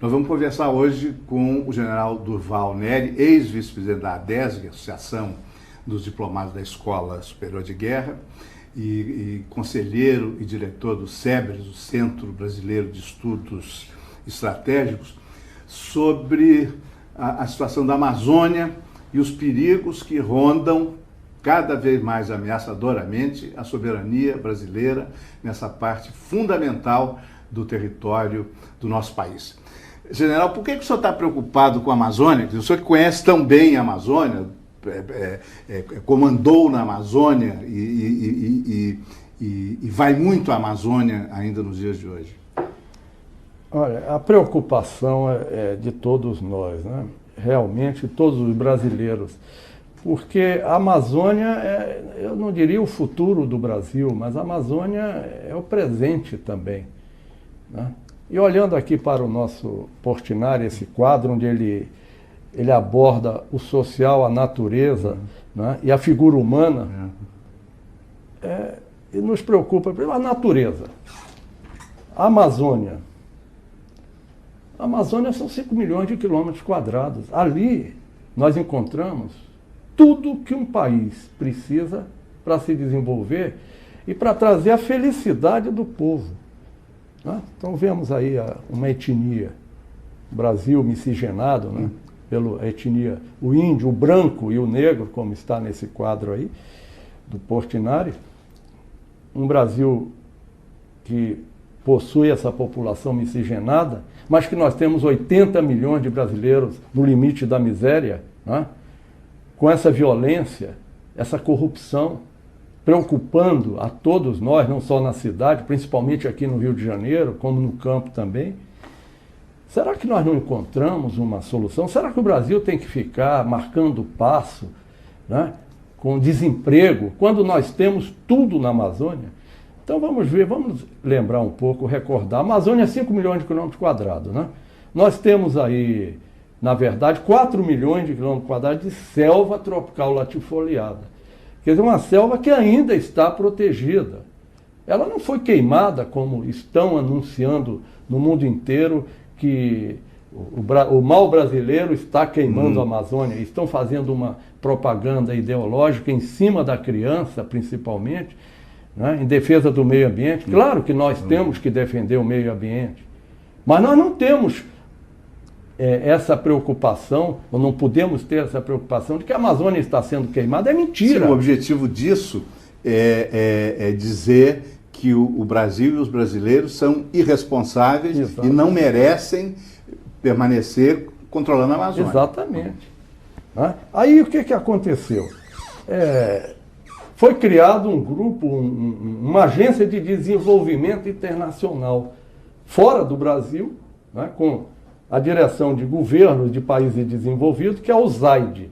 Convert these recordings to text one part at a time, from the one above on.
Nós vamos conversar hoje com o general Durval Neri, ex-vice-presidente da ADESG, Associação dos Diplomados da Escola Superior de Guerra, e conselheiro e diretor do CEBRES, o Centro Brasileiro de Estudos Estratégicos, sobre a situação da Amazônia e os perigos que rondam cada vez mais ameaçadoramente a soberania brasileira nessa parte fundamental do território do nosso país. General, por que o senhor está preocupado com a Amazônia? O senhor que conhece tão bem a Amazônia, comandou na Amazônia e vai muito à Amazônia ainda nos dias de hoje. Olha, a preocupação é de todos nós, né? Realmente todos os brasileiros, porque a Amazônia eu não diria o futuro do Brasil, mas a Amazônia é o presente também, né? E olhando aqui para o nosso Portinari, esse quadro onde ele aborda o social, a natureza, né, e a figura humana, e nos preocupa, a natureza. A Amazônia são 5 milhões de quilômetros quadrados. Ali nós encontramos tudo que um país precisa para se desenvolver e para trazer a felicidade do povo. Então vemos aí uma etnia, Brasil miscigenado, né? Pela etnia, o índio, o branco e o negro, como está nesse quadro aí, do Portinari. Um Brasil que possui essa população miscigenada, mas que nós temos 80 milhões de brasileiros no limite da miséria, né? Com essa violência, essa corrupção, preocupando a todos nós, não só na cidade, principalmente aqui no Rio de Janeiro, como no campo também. Será que nós não encontramos uma solução? Será que o Brasil tem que ficar marcando passo, né, com desemprego, quando nós temos tudo na Amazônia? Então vamos lembrar um pouco, recordar. A Amazônia é 5 milhões de quilômetros quadrados, né? Nós temos aí, na verdade, 4 milhões de quilômetros quadrados de selva tropical latifoliada. Quer dizer, uma selva que ainda está protegida. Ela não foi queimada, como estão anunciando no mundo inteiro, que o mal brasileiro está queimando a Amazônia. Estão fazendo uma propaganda ideológica em cima da criança, principalmente, né, em defesa do meio ambiente. Claro que nós temos que defender o meio ambiente, mas nós não temos essa preocupação, ou não podemos ter essa preocupação de que a Amazônia está sendo queimada. É mentira. Sim, o objetivo disso é dizer que o Brasil e os brasileiros são irresponsáveis. Exato. E não merecem permanecer controlando a Amazônia. Exatamente. Aí o que aconteceu? Foi criado um grupo, uma agência de desenvolvimento internacional fora do Brasil, né, com a direção de governos de países desenvolvidos, que é o ZAID.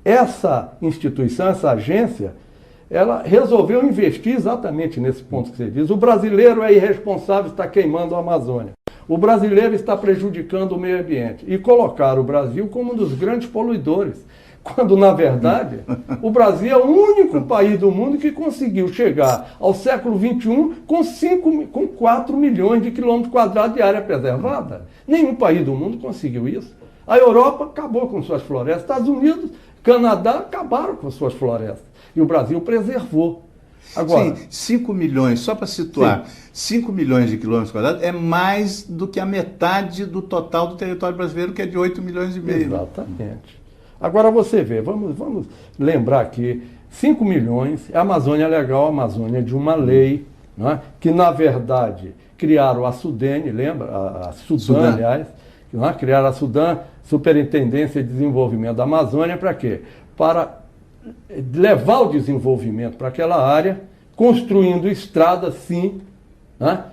Essa instituição, essa agência, ela resolveu investir exatamente nesse ponto que você diz. O brasileiro é irresponsável, está queimando a Amazônia. O brasileiro está prejudicando o meio ambiente. E colocaram o Brasil como um dos grandes poluidores. Quando, na verdade, o Brasil é o único país do mundo que conseguiu chegar ao século XXI com 4 milhões de quilômetros quadrados de área preservada. Nenhum país do mundo conseguiu isso. A Europa acabou com suas florestas. Estados Unidos, Canadá acabaram com suas florestas. E o Brasil preservou. Agora, sim, 5 milhões, só para situar, sim, 5 milhões de quilômetros quadrados é mais do que a metade do total do território brasileiro, que é de 8 milhões e meio. Exatamente. Agora você vê, vamos lembrar que 5 milhões, a Amazônia Legal, a Amazônia de uma lei, não é? Que na verdade criaram a SUDENE, lembra? A Sudan, aliás, não é? Criaram a Sudan, Superintendência de Desenvolvimento da Amazônia, para quê? Para levar o desenvolvimento para aquela área, construindo estradas, sim, né?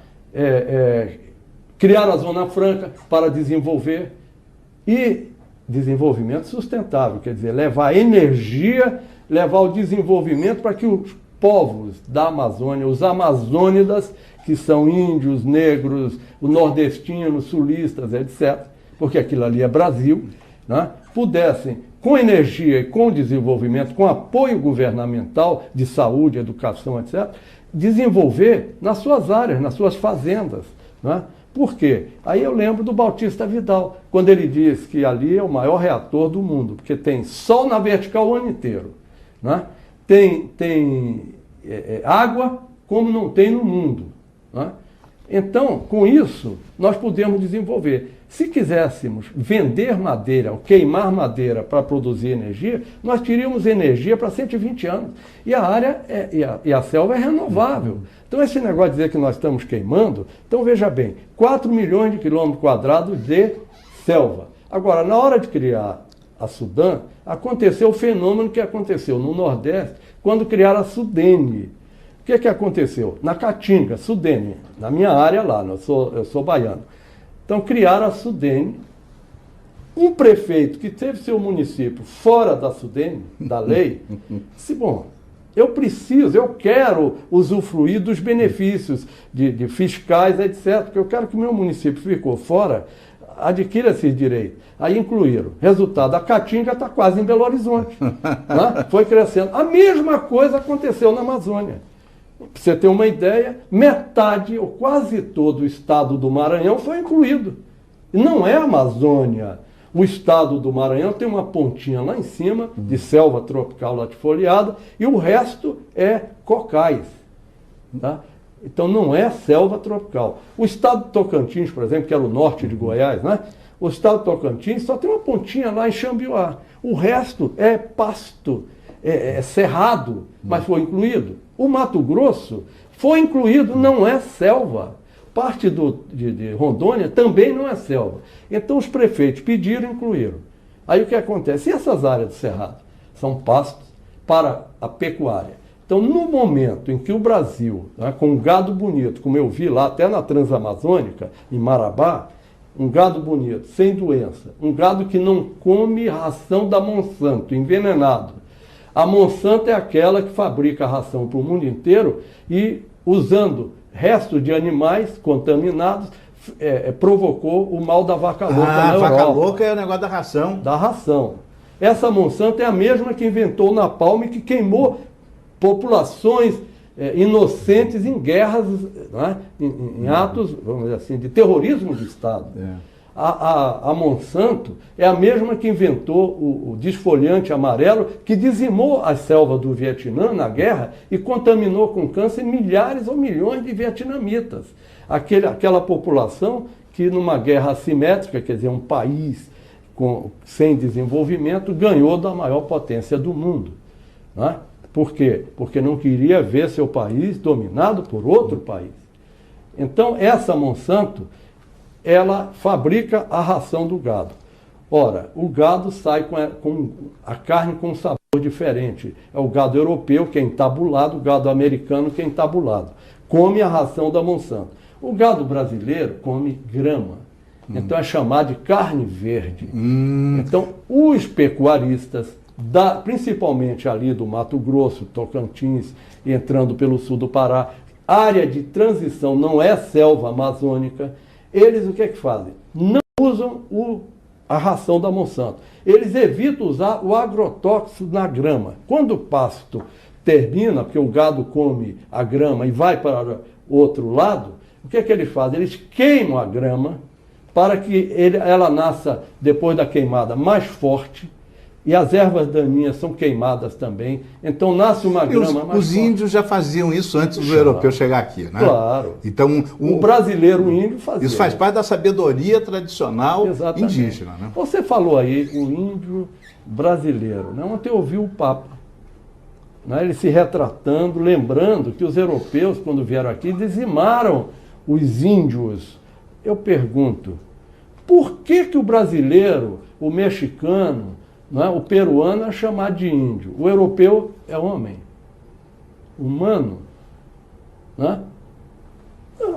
Criaram a Zona Franca para desenvolver e desenvolvimento sustentável, quer dizer, levar energia, levar o desenvolvimento para que os povos da Amazônia, os amazônidas, que são índios, negros, o nordestinos, sulistas, etc., porque aquilo ali é Brasil, né, pudessem, com energia e com desenvolvimento, com apoio governamental de saúde, educação, etc., desenvolver nas suas áreas, nas suas fazendas, né, Por quê? Aí eu lembro do Bautista Vidal, quando ele diz que ali é o maior reator do mundo, porque tem sol na vertical o ano inteiro, né? Tem água como não tem no mundo, né? Então, com isso, nós podemos desenvolver. Se quiséssemos vender madeira ou queimar madeira para produzir energia, nós teríamos energia para 120 anos. E a área e a selva é renovável. Então, esse negócio de dizer que nós estamos queimando, então veja bem, 4 milhões de quilômetros quadrados de selva. Agora, na hora de criar a Sudã, aconteceu o fenômeno que aconteceu no Nordeste, quando criaram a Sudene. O que aconteceu? Na Caatinga, Sudene, na minha área lá, eu sou baiano. Então criaram a Sudene. Um prefeito que teve seu município fora da Sudene, da lei, disse, bom, eu quero usufruir dos benefícios de fiscais, etc., porque eu quero que o meu município ficou fora, adquira esses direitos. Aí incluíram. Resultado, a Caatinga está quase em Belo Horizonte. Né? Foi crescendo. A mesma coisa aconteceu na Amazônia. Para você ter uma ideia, metade ou quase todo o estado do Maranhão foi incluído. E não é a Amazônia. O estado do Maranhão tem uma pontinha lá em cima, de selva tropical latifoliada, e o resto é cocais. Tá? Então não é selva tropical. O estado do Tocantins, por exemplo, que era o norte de Goiás, né? O estado do Tocantins só tem uma pontinha lá em Xambioá. O resto é pasto, é cerrado, mas foi incluído. O Mato Grosso foi incluído, não é selva. Parte de Rondônia também não é selva. Então os prefeitos pediram e incluíram. Aí o que acontece? E essas áreas do Cerrado? São pastos para a pecuária. Então, no momento em que o Brasil, né, com um gado bonito, como eu vi lá até na Transamazônica, em Marabá, um gado bonito, sem doença, um gado que não come ração da Monsanto, envenenado. A Monsanto é aquela que fabrica a ração para o mundo inteiro e, usando restos de animais contaminados, provocou o mal da vaca louca na Europa. A vaca louca é o negócio da ração. Da ração. Essa Monsanto é a mesma que inventou o napalm e que queimou populações inocentes em guerras, né? Em atos, vamos dizer assim, de terrorismo de Estado. A Monsanto é a mesma que inventou o desfoliante amarelo que dizimou a selva do Vietnã na guerra e contaminou com câncer milhares ou milhões de vietnamitas. Aquela população que numa guerra assimétrica, quer dizer, um país sem desenvolvimento, ganhou da maior potência do mundo. Né? Por quê? Porque não queria ver seu país dominado por outro país. Então, essa Monsanto, ela fabrica a ração do gado. Ora, o gado sai com a carne com um sabor diferente. É o gado europeu, que é entabulado, o gado americano, que é entabulado. Come a ração da Monsanto. O gado brasileiro come grama. Então é chamado de carne verde. Então, os pecuaristas, principalmente ali do Mato Grosso, Tocantins, entrando pelo sul do Pará, área de transição, não é selva amazônica, eles o que é que fazem? Não usam a ração da Monsanto. Eles evitam usar o agrotóxico na grama. Quando o pasto termina, porque o gado come a grama e vai para o outro lado, o que é que eles fazem? Eles queimam a grama para que ela nasça, depois da queimada, mais forte. E as ervas daninhas são queimadas também. Então nasce uma grama mais Os índios já faziam isso antes do europeu chegar aqui, né? Claro. Então, o brasileiro, o índio fazia. Isso faz parte da sabedoria tradicional indígena, né? Você falou aí, o índio brasileiro. Né? Ontem eu ouvi o Papa, né? Ele se retratando, lembrando que os europeus, quando vieram aqui, dizimaram os índios. Eu pergunto, por que o brasileiro, o mexicano, não é? O peruano é chamado de índio. O europeu é homem, humano. Né?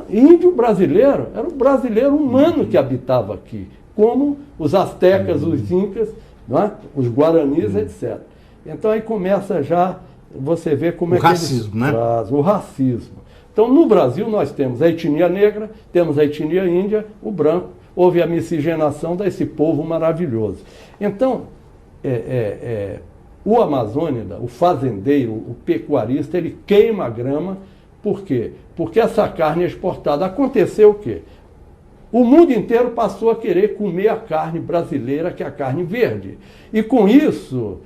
Índio brasileiro era o brasileiro humano que habitava aqui, como os astecas, os incas, não é? Os guaranis, etc. Então aí começa já, você vê como o racismo, né? O racismo. Então no Brasil nós temos a etnia negra, temos a etnia índia, o branco. Houve a miscigenação desse povo maravilhoso. Então, o amazônida, o fazendeiro, o pecuarista, ele queima a grama. Por quê? Porque essa carne é exportada. Aconteceu o quê? o mundo inteiro passou a querer comer a carne brasileira, que é a carne verde. E com isso,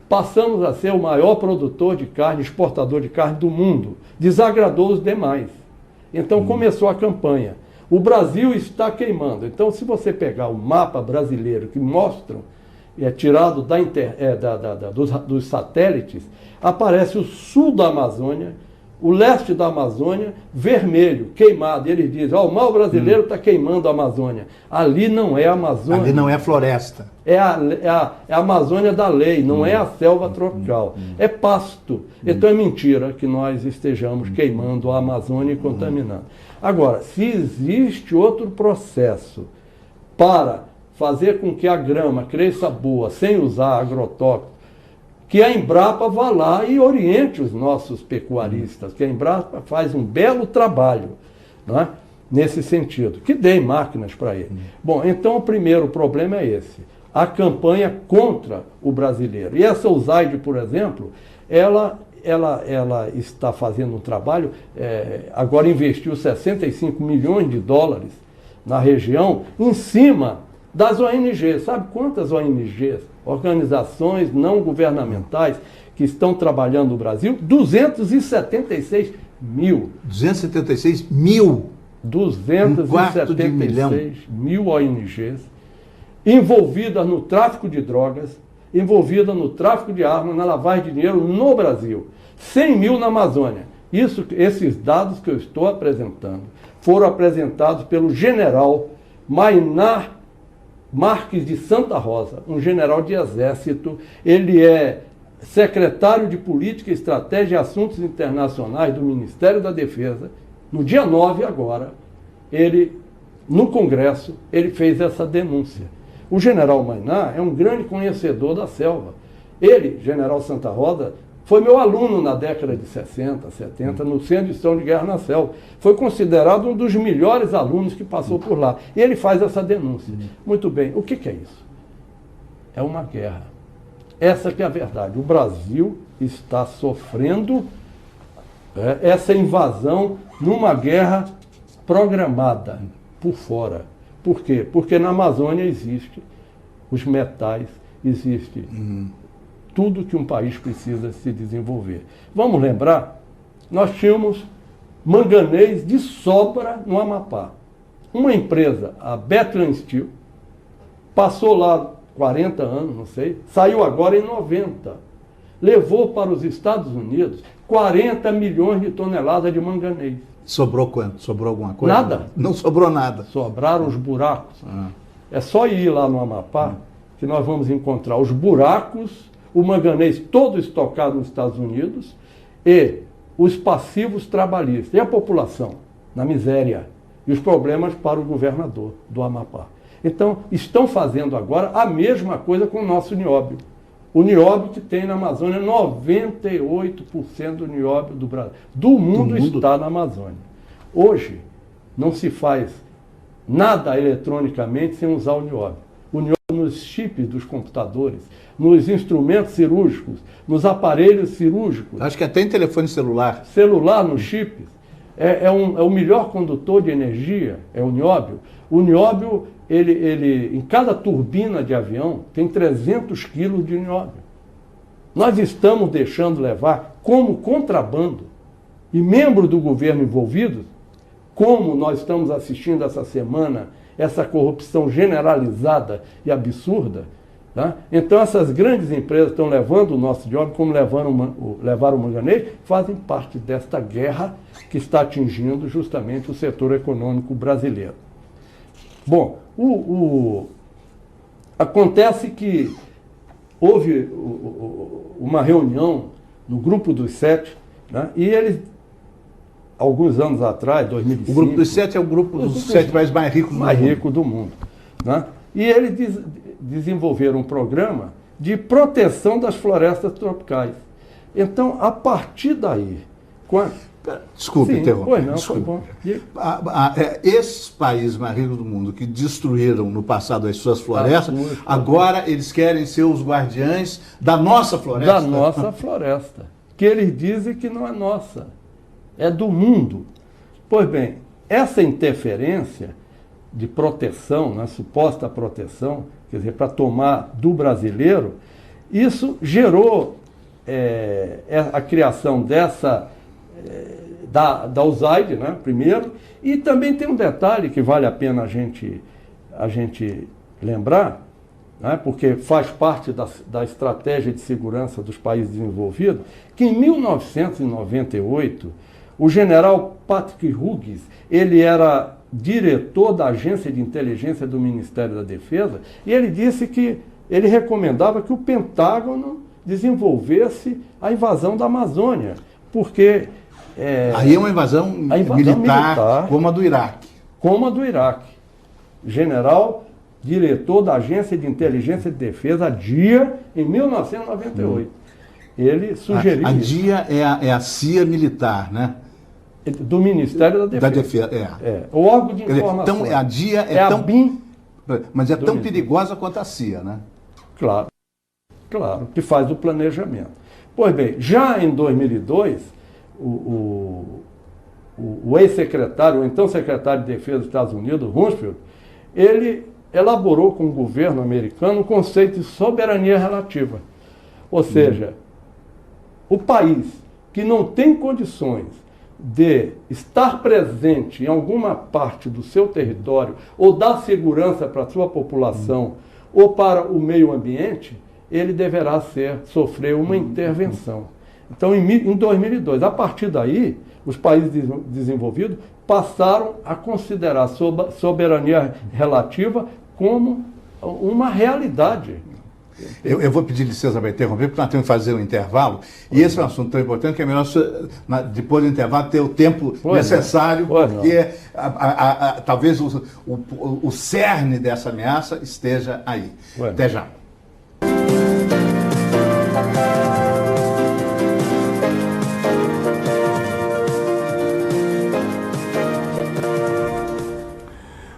passamos a ser o maior produtor de carne, exportador de carne do mundo. Desagradou os demais. Então começou a campanha. O Brasil está queimando. Então, se você pegar o mapa brasileiro que mostram, tirado dos satélites, aparece o sul da Amazônia, o leste da Amazônia, vermelho, queimado. E eles dizem, o mal brasileiro está queimando a Amazônia. Ali não é a Amazônia. Ali não é floresta. É a Amazônia da lei, não é a selva tropical. É pasto. Então é mentira que nós estejamos queimando a Amazônia e contaminando. Agora, se existe outro processo para fazer com que a grama cresça boa, sem usar agrotóxico, que a Embrapa vá lá e oriente os nossos pecuaristas, que a Embrapa faz um belo trabalho, não é? Nesse sentido, que dê máquinas para ele. Bom, então o primeiro problema é esse, a campanha contra o brasileiro. E essa USAID, por exemplo, ela está fazendo um trabalho, agora investiu 65 milhões de dólares na região, em cima das ONGs. Sabe quantas ONGs, organizações não governamentais, que estão trabalhando no Brasil? 276 mil. 276 mil? 276 mil ONGs envolvidas no tráfico de drogas, envolvidas no tráfico de armas, na lavagem de dinheiro no Brasil. 100 mil na Amazônia. Esses dados que eu estou apresentando foram apresentados pelo general Mainar Marques de Santa Rosa, um general de exército. Ele é secretário de Política, Estratégia e Assuntos Internacionais do Ministério da Defesa. No dia 9 agora, no Congresso, ele fez essa denúncia. O general Mainar é um grande conhecedor da selva. Ele, general Santa Rosa, foi meu aluno na década de 60, 70, no Centro de Instrução de Guerra na Selva. Foi considerado um dos melhores alunos que passou por lá. E ele faz essa denúncia. Muito bem, o que é isso? É uma guerra. Essa que é a verdade. O Brasil está sofrendo essa invasão numa guerra programada por fora. Por quê? Porque na Amazônia existe os metais, existe tudo que um país precisa se desenvolver. Vamos lembrar, nós tínhamos manganês de sobra no Amapá. Uma empresa, a Bethlehem Steel, passou lá 40 anos, não sei, saiu agora em 90. Levou para os Estados Unidos 40 milhões de toneladas de manganês. Sobrou quanto? Sobrou alguma coisa? Nada. Não sobrou nada. Sobraram os buracos. É só ir lá no Amapá que nós vamos encontrar os buracos, o manganês todo estocado nos Estados Unidos e os passivos trabalhistas. E a população na miséria. E os problemas para o governador do Amapá. Então, estão fazendo agora a mesma coisa com o nosso nióbio. O nióbio que tem na Amazônia, 98% do nióbio do Brasil, do mundo está na Amazônia. Hoje, não se faz nada eletronicamente sem usar o nióbio. O nióbio nos chips dos computadores, nos instrumentos cirúrgicos, nos aparelhos cirúrgicos. Acho que até em telefone celular. Celular nos chips. É o melhor condutor de energia, é o nióbio. O nióbio, em cada turbina de avião, tem 300 quilos de nióbio. Nós estamos deixando levar como contrabando, e membros do governo envolvidos, como nós estamos assistindo essa semana, essa corrupção generalizada e absurda. Tá? Então essas grandes empresas estão levando o nosso nióbio, como levaram o manganês, fazem parte desta guerra que está atingindo justamente o setor econômico brasileiro. Bom, acontece que houve uma reunião no Grupo dos Sete, né, e eles, alguns anos atrás, 2005... O Grupo dos Sete é o grupo dos sete países mais ricos do mundo. Mais rico do mundo. Né, e eles desenvolveram um programa de proteção das florestas tropicais. Então, a partir daí... Desculpe interromper. Pois não, foi bom. Esses países mais ricos do mundo que destruíram no passado as suas florestas, agora eles querem ser os guardiães da nossa floresta. Da nossa floresta. Que eles dizem que não é nossa, é do mundo. Pois bem, essa interferência de proteção, né, suposta proteção, quer dizer, para tomar do brasileiro, isso gerou a criação da USAID, né, primeiro, e também tem um detalhe que vale a pena a gente lembrar, né, porque faz parte da estratégia de segurança dos países desenvolvidos, que em 1998, o general Patrick Hughes, ele era diretor da Agência de Inteligência do Ministério da Defesa, e ele disse que ele recomendava que o Pentágono desenvolvesse a invasão da Amazônia, porque... aí é uma invasão militar como a do Iraque. Como a do Iraque. General, diretor da Agência de Inteligência de Defesa, a DIA, em 1998. Ele sugeriu a DIA é a CIA militar, né? Do Ministério da Defesa. Da Defesa, o órgão de informação. Então, a DIA é tão... BIM, mas é tão perigosa quanto a CIA, né? Claro, que faz o planejamento. Pois bem, já em 2002, o ex-secretário, o então secretário de Defesa dos Estados Unidos, Rumsfeld, ele elaborou com o governo americano um conceito de soberania relativa. Ou seja, o país que não tem condições de estar presente em alguma parte do seu território ou dar segurança para a sua população ou para o meio ambiente, ele deverá sofrer uma intervenção. Então, em 2002, a partir daí, os países desenvolvidos passaram a considerar soberania relativa como uma realidade. Eu vou pedir licença para interromper, porque nós temos que fazer um intervalo, e esse é um assunto tão importante que é melhor, depois do intervalo, ter o tempo necessário, porque talvez o cerne dessa ameaça esteja aí. Até já.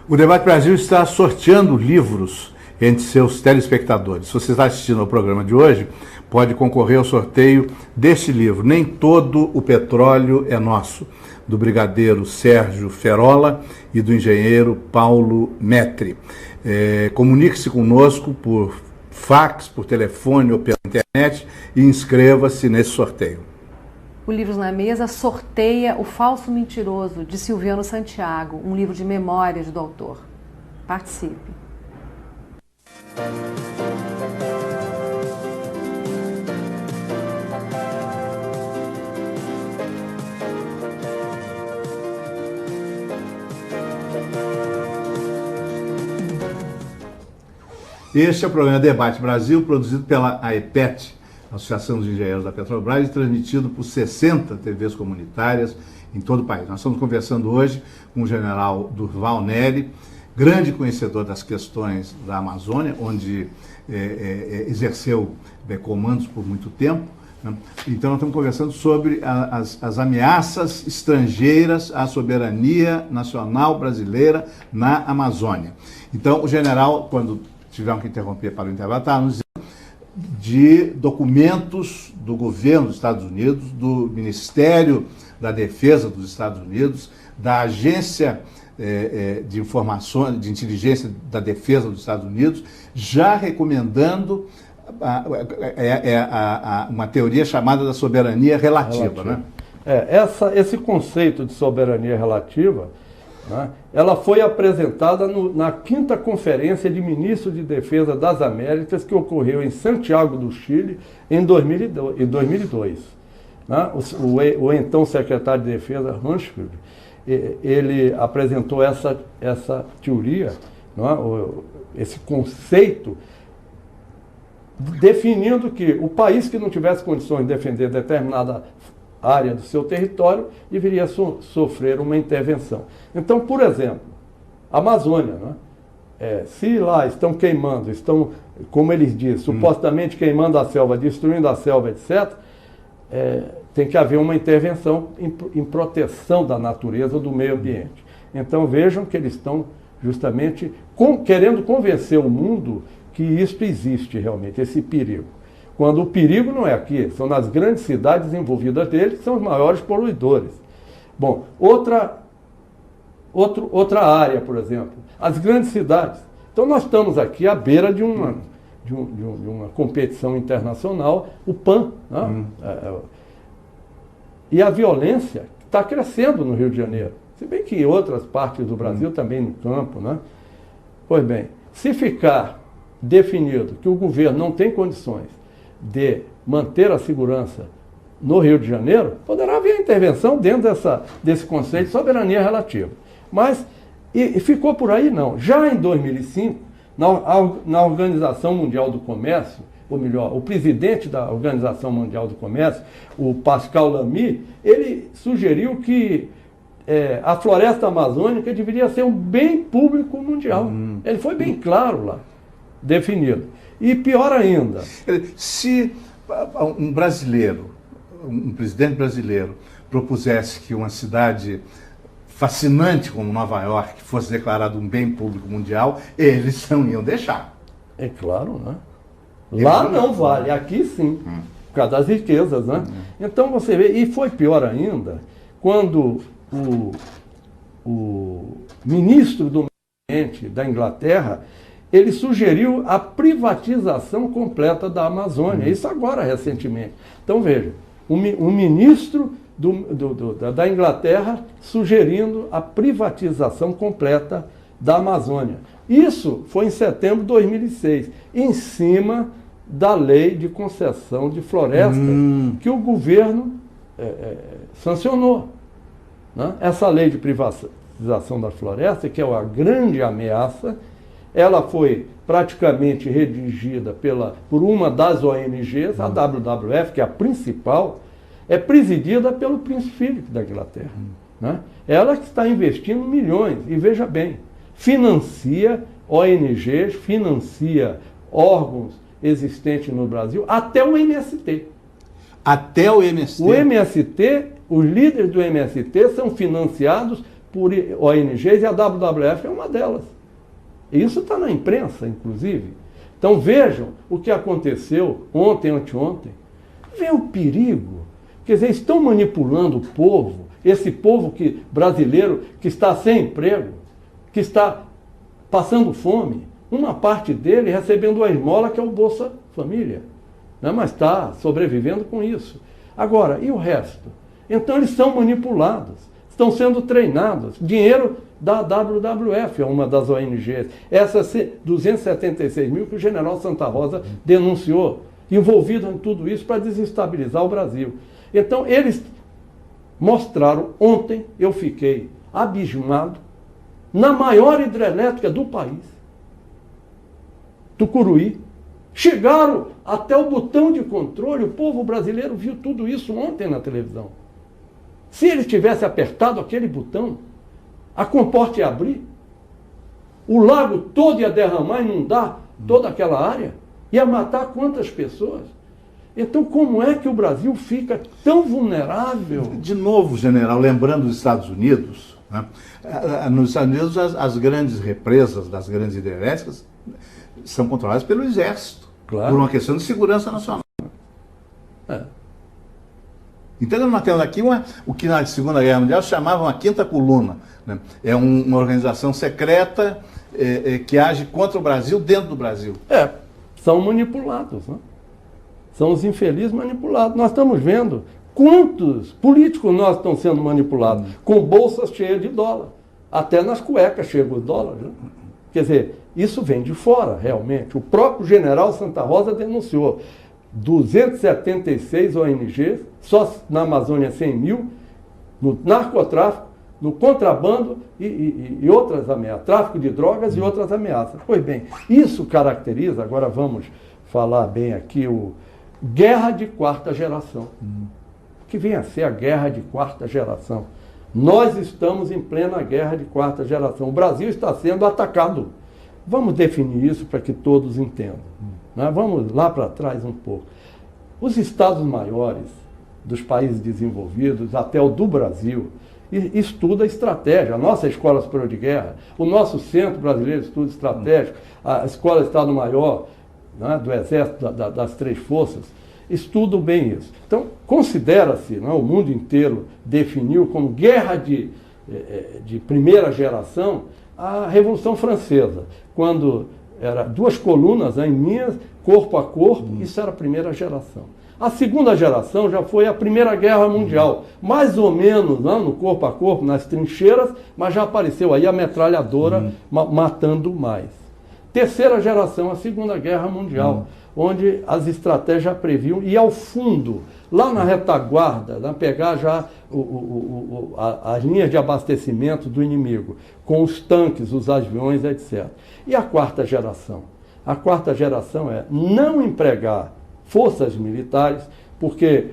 O Debate Brasil está sorteando livros entre seus telespectadores. Se você está assistindo ao programa de hoje, pode concorrer ao sorteio deste livro, Nem Todo o Petróleo é Nosso, do brigadeiro Sérgio Ferola e do engenheiro Paulo Metri. Comunique-se conosco por fax, por telefone ou pela internet e inscreva-se nesse sorteio. O Livros na Mesa sorteia O Falso Mentiroso, de Silviano Santiago, um livro de memórias do autor. Participe! Este é o programa Debate Brasil, produzido pela AEPET, Associação dos Engenheiros da Petrobras, e transmitido por 60 TVs comunitárias em todo o país. Nós estamos conversando hoje com o general Durval Neri, grande conhecedor das questões da Amazônia, onde exerceu comandos por muito tempo. Né? Então, nós estamos conversando sobre as ameaças estrangeiras à soberania nacional brasileira na Amazônia. Então, o general, quando tivemos que interromper para o intervalo, está nos dizendo de documentos do governo dos Estados Unidos, do Ministério da Defesa dos Estados Unidos, da Agência de Informações, de Inteligência da Defesa dos Estados Unidos, já recomendando uma teoria chamada da soberania relativa. Né? Esse conceito de soberania relativa, né, ela foi apresentada na 5ª Conferência de Ministros de Defesa das Américas, que ocorreu em Santiago do Chile em 2002. Né? O então secretário de Defesa, Rumsfeld, ele apresentou essa teoria, né, esse conceito, definindo que o país que não tivesse condições de defender determinada área do seu território deveria sofrer uma intervenção. Então, por exemplo, a Amazônia, né? Se lá estão queimando, estão, como eles dizem, supostamente queimando a selva, destruindo a selva, etc., tem que haver uma intervenção em proteção da natureza, do meio ambiente. Então vejam que eles estão justamente querendo convencer o mundo que isto existe realmente, esse perigo. Quando o perigo não é aqui, são nas grandes cidades envolvidas deles, que são os maiores poluidores. Bom, outra outra área, por exemplo, as grandes cidades. Então nós estamos aqui à beira de uma competição internacional, o PAN, né? E a violência está crescendo no Rio de Janeiro, se bem que em outras partes do Brasil também no campo, né? Pois bem, se ficar definido que o governo não tem condições de manter a segurança no Rio de Janeiro, poderá haver intervenção dentro desse conceito de soberania relativa. Mas, e ficou por aí não. Já em 2005, na Organização Mundial do Comércio, ou melhor, o presidente da Organização Mundial do Comércio, o Pascal Lamy, ele sugeriu que a floresta amazônica deveria ser um bem público mundial. Ele foi bem claro lá, definido. E pior ainda... Se um brasileiro, um presidente brasileiro, propusesse que uma cidade fascinante como Nova York fosse declarada um bem público mundial, eles não iam deixar. É claro, né? Lá não vale, aqui sim, por causa das riquezas, né? Então você vê, e foi pior ainda, quando o ministro do Meio Ambiente da Inglaterra, ele sugeriu a privatização completa da Amazônia, isso agora recentemente. Então veja, um ministro da Inglaterra sugerindo a privatização completa da Amazônia. Isso foi em setembro de 2006, em cima da lei de concessão de floresta que o governo sancionou. Né? Essa lei de privatização da floresta, que é uma grande ameaça, ela foi praticamente redigida por uma das ONGs, a WWF, que é a principal, é presidida pelo príncipe Philip da Inglaterra. Né? Ela que está investindo milhões, e veja bem, financia ONGs, financia órgãos existentes no Brasil, até o MST. Até o MST? O MST, os líderes do MST são financiados por ONGs e a WWF é uma delas. Isso está na imprensa, inclusive. Então vejam o que aconteceu ontem, anteontem. Vê o perigo. Quer dizer, estão manipulando o povo, esse povo brasileiro que está sem emprego, que está passando fome, uma parte dele recebendo a esmola que é o Bolsa Família, né? Mas está sobrevivendo com isso. Agora, e o resto? Então eles são manipulados, estão sendo treinados. Dinheiro da WWF, é uma das ONGs. Essas 276 mil que o general Santa Rosa denunciou, envolvido em tudo isso para desestabilizar o Brasil. Então eles mostraram, ontem eu fiquei abismado, na maior hidrelétrica do país, Tucuruí, chegaram até o botão de controle, o povo brasileiro viu tudo isso ontem na televisão. Se ele tivesse apertado aquele botão, a comporta ia abrir, o lago todo ia derramar, inundar toda aquela área, ia matar quantas pessoas? Então, como é que o Brasil fica tão vulnerável? De novo, general, lembrando dos Estados Unidos, né? Nos Estados Unidos as grandes represas das grandes hidrelétricas são controladas pelo Exército, claro, por uma questão de segurança nacional. Então nós temos aqui o que na Segunda Guerra Mundial chamavam a Quinta Coluna. Né? É uma organização secreta que age contra o Brasil dentro do Brasil. São manipulados, né? São os infelizes manipulados. Nós estamos vendo quantos políticos nós estão sendo manipulados, com bolsas cheias de dólar. Até nas cuecas chega o dólar. Né? Quer dizer, isso vem de fora, realmente. O próprio general Santa Rosa denunciou 276 ONGs, só na Amazônia 100 mil, no narcotráfico, no contrabando e outras ameaças, tráfico de drogas e outras ameaças. Pois bem, isso caracteriza, agora vamos falar bem aqui, guerra de quarta geração. Que vem a ser a guerra de quarta geração. Nós estamos em plena guerra de quarta geração. O Brasil está sendo atacado. Vamos definir isso para que todos entendam. Né? Vamos lá para trás um pouco. Os estados maiores dos países desenvolvidos, até o do Brasil, estuda estratégia. A nossa Escola Superior de Guerra, o nosso Centro Brasileiro de Estudo Estratégico, a Escola Estado-Maior, né, do Exército, das Três Forças, estudam bem isso. Então, considera-se, né, o mundo inteiro definiu como guerra de de primeira geração, a Revolução Francesa, quando era 2 colunas em linhas, corpo a corpo, isso era a primeira geração. A segunda geração já foi a Primeira Guerra Mundial, mais ou menos não, no corpo a corpo, nas trincheiras, mas já apareceu aí a metralhadora matando mais. Terceira geração, a Segunda Guerra Mundial, onde as estratégias já previam, e ao fundo, lá na retaguarda, pegar já as linhas de abastecimento do inimigo, com os tanques, os aviões, etc. E a quarta geração? A quarta geração é não empregar forças militares, porque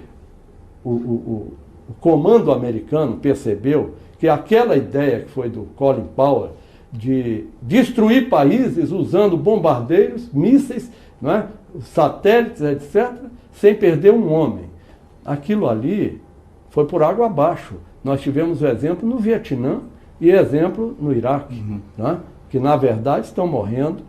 o comando americano percebeu que aquela ideia que foi do Colin Powell de destruir países usando bombardeiros, mísseis, não é? Satélites, etc., sem perder um homem. Aquilo ali foi por água abaixo. Nós tivemos o exemplo no Vietnã e exemplo no Iraque, não é? Que na verdade estão morrendo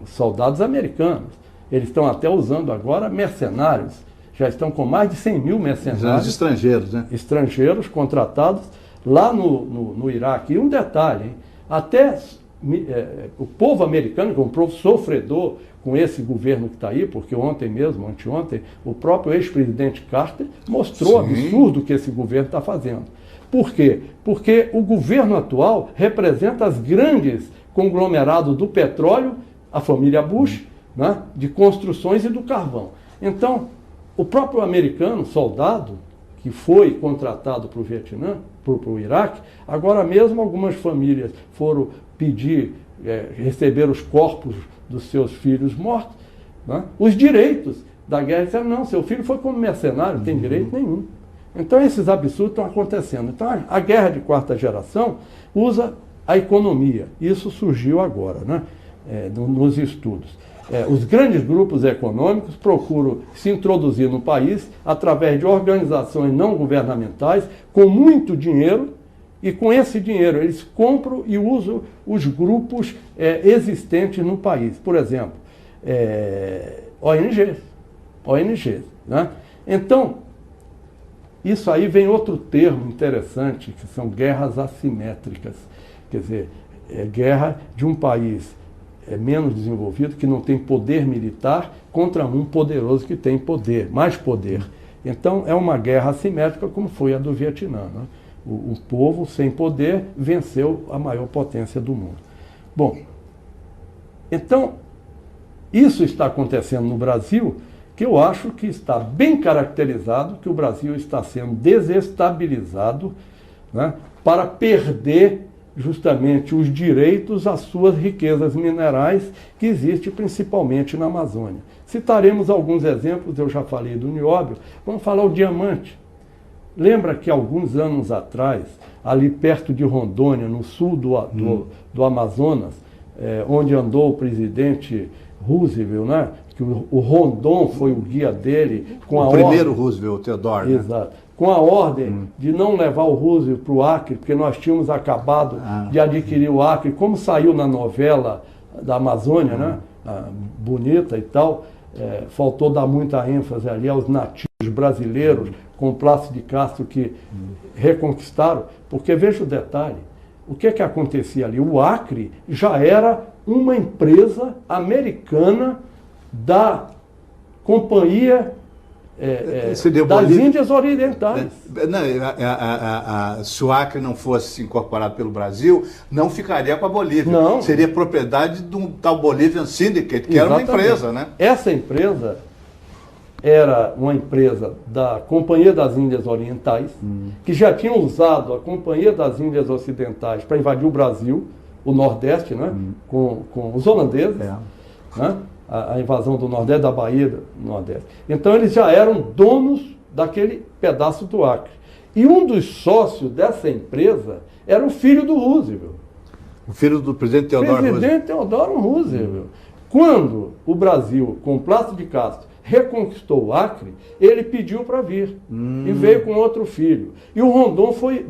os soldados americanos. Eles estão até usando agora mercenários. Já estão com mais de 100 mil mercenários. Os estrangeiros, né? Estrangeiros contratados lá no Iraque. E um detalhe, hein? Até o povo americano, que é um povo sofredor com esse governo que está aí, porque ontem mesmo, anteontem, o próprio ex-presidente Carter mostrou o absurdo que esse governo está fazendo. Por quê? Porque o governo atual representa as grandes conglomerados do petróleo, a família Bush, né, de construções e do carvão. Então, o próprio americano, soldado, que foi contratado para o Vietnã, para o Iraque, agora mesmo algumas famílias foram pedir, receber os corpos dos seus filhos mortos, né? Os direitos da guerra, disseram, não, seu filho foi como mercenário, não tem direito nenhum. Então esses absurdos estão acontecendo. Então a guerra de quarta geração usa a economia. Isso surgiu agora, né? Nos estudos. Os grandes grupos econômicos procuram se introduzir no país através de organizações não governamentais com muito dinheiro, e com esse dinheiro eles compram e usam os grupos existentes no país. Por exemplo, ONGs. Né? Então, isso aí vem outro termo interessante, que são guerras assimétricas. Quer dizer, guerra de um país menos desenvolvido, que não tem poder militar, contra um poderoso que tem poder, mais poder. Então, é uma guerra assimétrica, como foi a do Vietnã. Né? O povo sem poder venceu a maior potência do mundo. Bom, então, isso está acontecendo no Brasil, que eu acho que está bem caracterizado, que o Brasil está sendo desestabilizado, né, para perder justamente os direitos às suas riquezas minerais que existem principalmente na Amazônia. Citaremos alguns exemplos, eu já falei do nióbio, vamos falar o diamante. Lembra que alguns anos atrás, ali perto de Rondônia, no sul do Amazonas, onde andou o presidente Roosevelt, né? Que o Rondon foi o guia dele. Com o primeiro Roosevelt, o Theodore. Exato. Né? Com a ordem de não levar o Roosevelt para o Acre, porque nós tínhamos acabado de adquirir o Acre, como saiu na novela da Amazônia, né? Bonita e tal, faltou dar muita ênfase ali aos nativos brasileiros, com Plácido de Castro, que reconquistaram, porque veja o detalhe, o que acontecia ali? O Acre já era uma empresa americana da Companhia das Índias Orientais. Se o Acre não fosse incorporado pelo Brasil, não ficaria com a Bolívia. Não. Seria propriedade de um tal Bolivian Syndicate, que era uma empresa, né? Essa empresa era uma empresa da Companhia das Índias Orientais, que já tinha usado a Companhia das Índias Ocidentais para invadir o Brasil, o Nordeste, né? Com os holandeses, né? A invasão do Nordeste, da Bahia do Nordeste. Então eles já eram donos daquele pedaço do Acre. E um dos sócios dessa empresa era o filho do Roosevelt. O filho do presidente Theodore Roosevelt. Presidente Theodore Roosevelt. Quando o Brasil, com Plácido de Castro, reconquistou o Acre, ele pediu para vir. E veio com outro filho. E o Rondon foi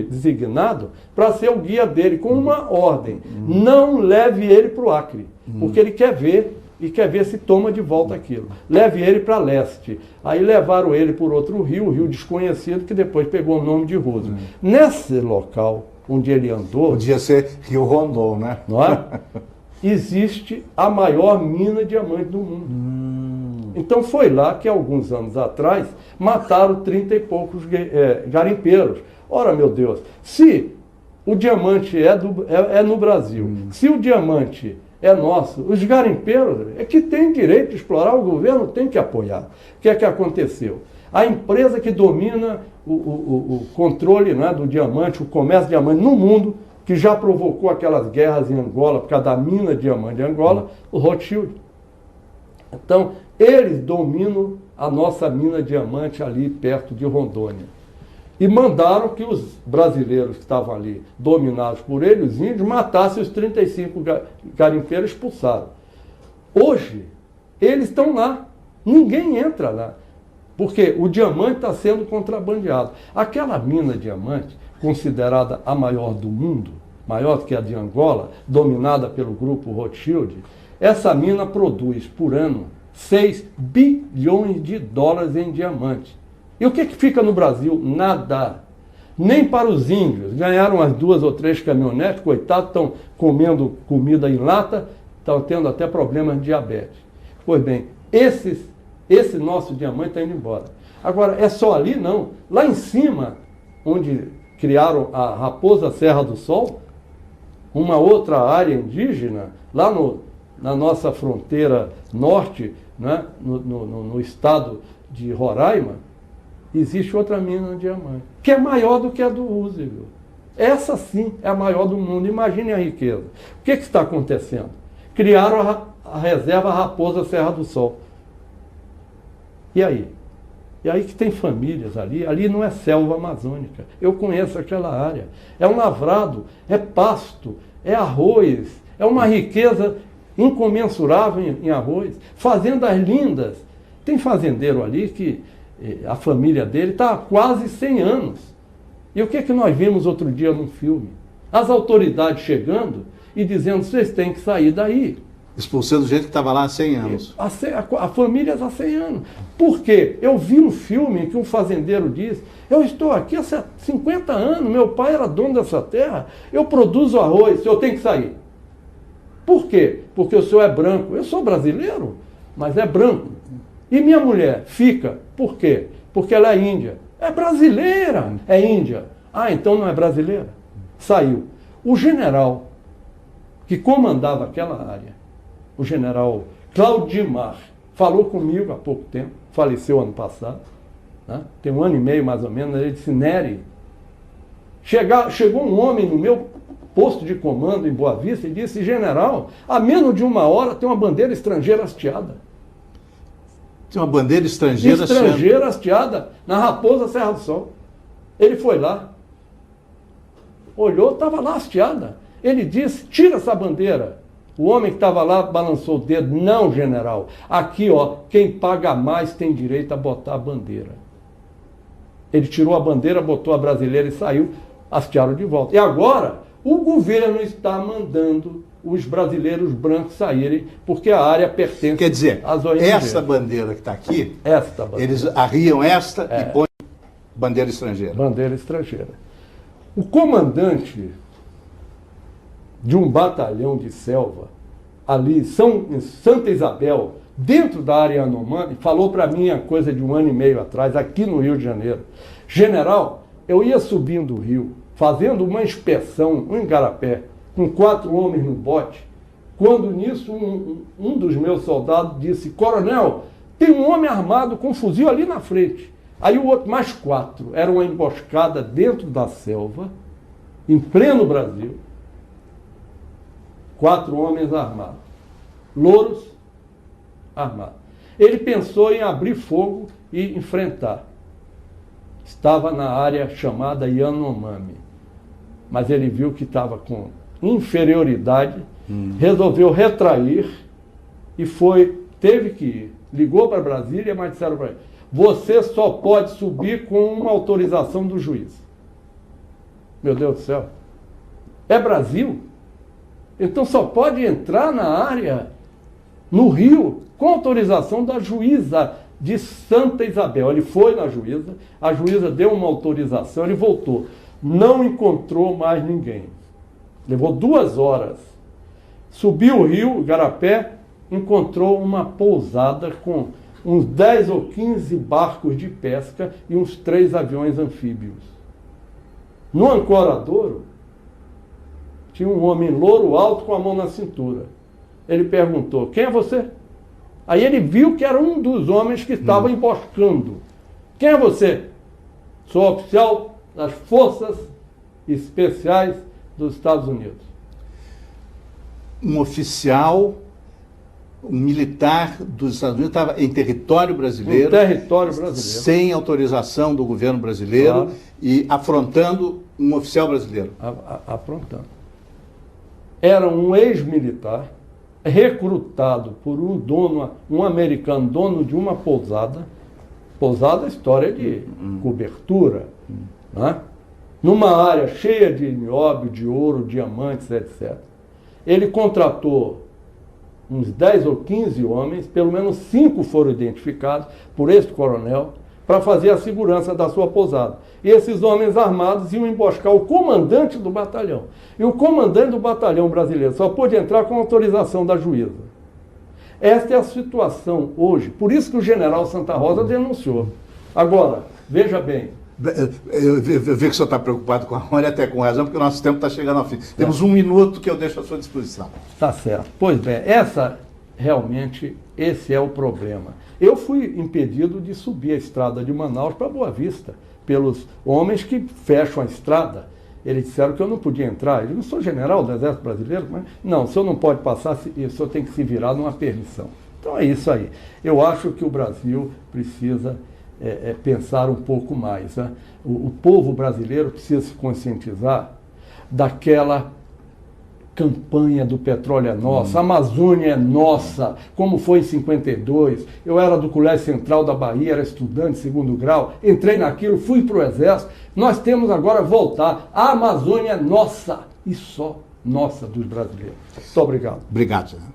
designado para ser o guia dele, com uma ordem. Não leve ele para o Acre, porque ele quer ver e quer ver se toma de volta aquilo. Leve ele para leste. Aí levaram ele por outro rio, o rio desconhecido, que depois pegou o nome de Roosevelt. Nesse local onde ele andou... Podia ser Rio Rondon, né? Não é? Existe a maior mina de diamante do mundo. Então foi lá que, alguns anos atrás, mataram 30 e poucos garimpeiros. Ora, meu Deus, se o diamante é no Brasil, se o diamante é nosso, os garimpeiros é que tem direito de explorar, o governo tem que apoiar. O que é que aconteceu? A empresa que domina o controle, né, do diamante, o comércio de diamante no mundo, que já provocou aquelas guerras em Angola por causa da mina de diamante de Angola, o Rothschild. Então, eles dominam a nossa mina de diamante ali perto de Rondônia. E mandaram que os brasileiros que estavam ali, dominados por eles, os índios, matassem os 35 garimpeiros e expulsaram. Hoje, eles estão lá. Ninguém entra lá. Porque o diamante está sendo contrabandeado. Aquela mina de diamante, considerada a maior do mundo, maior do que a de Angola, dominada pelo grupo Rothschild, essa mina produz por ano 6 bilhões de dólares em diamante. E o que fica no Brasil? Nada. Nem para os índios. Ganharam as 2 ou 3 caminhonetes, coitados, estão comendo comida em lata, estão tendo até problemas de diabetes. Pois bem, esse nosso diamante está indo embora. Agora, é só ali? Não. Lá em cima, onde criaram a Raposa Serra do Sol, uma outra área indígena, lá na nossa fronteira norte, né, no estado de Roraima, existe outra mina de diamante, que é maior do que a do Roosevelt. Essa sim é a maior do mundo. Imagine a riqueza. O que está acontecendo? Criaram a reserva Raposa Serra do Sol. E aí? E aí que tem famílias ali. Ali não é selva amazônica. Eu conheço aquela área. É um lavrado, é pasto, é arroz, é uma riqueza incomensurável em arroz. Fazendas lindas. Tem fazendeiro ali que a família dele está há quase 100 anos. E o que nós vimos outro dia num filme? As autoridades chegando e dizendo: vocês têm que sair daí. Expulsando gente que estava lá há 100 anos. A família há 100 anos. Por quê? Eu vi um filme em que um fazendeiro disse: eu estou aqui há 50 anos, meu pai era dono dessa terra, eu produzo arroz, o senhor tem que sair. Por quê? Porque o senhor é branco. Eu sou brasileiro, mas é branco. E minha mulher fica. Por quê? Porque ela é índia. É brasileira, é índia. Ah, então não é brasileira? Saiu. O general que comandava aquela área, o general Claudimar, falou comigo há pouco tempo, faleceu ano passado, né? Tem 1 ano e meio mais ou menos. Ele disse: Nery, chegou um homem no meu posto de comando em Boa Vista e disse: general, há menos de 1 hora tem uma bandeira estrangeira hasteada. Tem uma bandeira estrangeira hasteada na Raposa Serra do Sol. Ele foi lá, olhou, estava lá hasteada. Ele disse: tira essa bandeira. O homem que estava lá balançou o dedo: não, general, aqui, ó, quem paga mais tem direito a botar a bandeira. Ele tirou a bandeira, botou a brasileira e saiu, hastearam de volta. E agora, o governo está mandando os brasileiros brancos saírem, porque a área pertence, quer dizer, às ONGs. Essa bandeira que está aqui, eles arriam e põem bandeira estrangeira. Bandeira estrangeira. O comandante de um batalhão de selva, ali em Santa Isabel, dentro da área Yanomami, falou para mim há coisa de 1 ano e meio atrás, aqui no Rio de Janeiro: general, eu ia subindo o rio, fazendo uma inspeção, um igarapé, com 4 homens no bote, quando nisso um dos meus soldados disse: coronel, tem um homem armado com um fuzil ali na frente. Aí o outro, mais 4, era uma emboscada dentro da selva, em pleno Brasil. 4 homens armados, louros armados. Ele pensou em abrir fogo e enfrentar. Estava na área chamada Yanomami, mas ele viu que estava com inferioridade, resolveu retrair e teve que ir. Ligou para Brasília, mas disseram para ele: você só pode subir com uma autorização do juiz. Meu Deus do céu. É Brasil? Então só pode entrar na área no Rio, com autorização da juíza de Santa Isabel. Ele foi na juíza, a juíza deu uma autorização, ele voltou. Não encontrou mais ninguém. Levou 2 horas. Subiu o rio, Igarapé, encontrou uma pousada com uns 10 ou 15 barcos de pesca e uns 3 aviões anfíbios. No Ancoradouro, tinha um homem louro alto com a mão na cintura. Ele perguntou, quem é você? Aí ele viu que era um dos homens que estava emboscando. Quem é você? Sou oficial das Forças Especiais dos Estados Unidos. Um oficial, um militar dos Estados Unidos estava em território brasileiro, sem autorização do governo brasileiro, claro, e afrontando um oficial brasileiro. Afrontando. Era um ex-militar recrutado por um americano, dono de uma pousada. Pousada é história de cobertura, né? Numa área cheia de nióbio, de ouro, diamantes, etc. Ele contratou uns 10 ou 15 homens, pelo menos 5 foram identificados por este coronel, para fazer a segurança da sua pousada. E esses homens armados iam emboscar o comandante do batalhão. E o comandante do batalhão brasileiro só pôde entrar com autorização da juíza. Esta é a situação hoje. Por isso que o general Santa Rosa denunciou. Agora, veja bem. Eu vejo que o senhor está preocupado com a hora, até com razão, porque o nosso tempo está chegando ao fim. Temos 1 minuto que eu deixo à sua disposição. Tá certo. Pois bem, realmente, esse é o problema. Eu fui impedido de subir a estrada de Manaus para Boa Vista, pelos homens que fecham a estrada. Eles disseram que eu não podia entrar. Eu digo, sou general do Exército Brasileiro, mas não, o senhor não pode passar, o senhor tem que se virar numa permissão. Então é isso aí. Eu acho que o Brasil precisa pensar um pouco mais, né? O povo brasileiro precisa se conscientizar daquela campanha do petróleo é nosso, a Amazônia é nossa, como foi em 52. Eu era do Colégio Central da Bahia, era estudante de 2º grau, entrei naquilo, fui para o Exército. Nós temos agora voltar. A Amazônia é nossa, e só nossa dos brasileiros. Muito obrigado. Obrigado, senhor.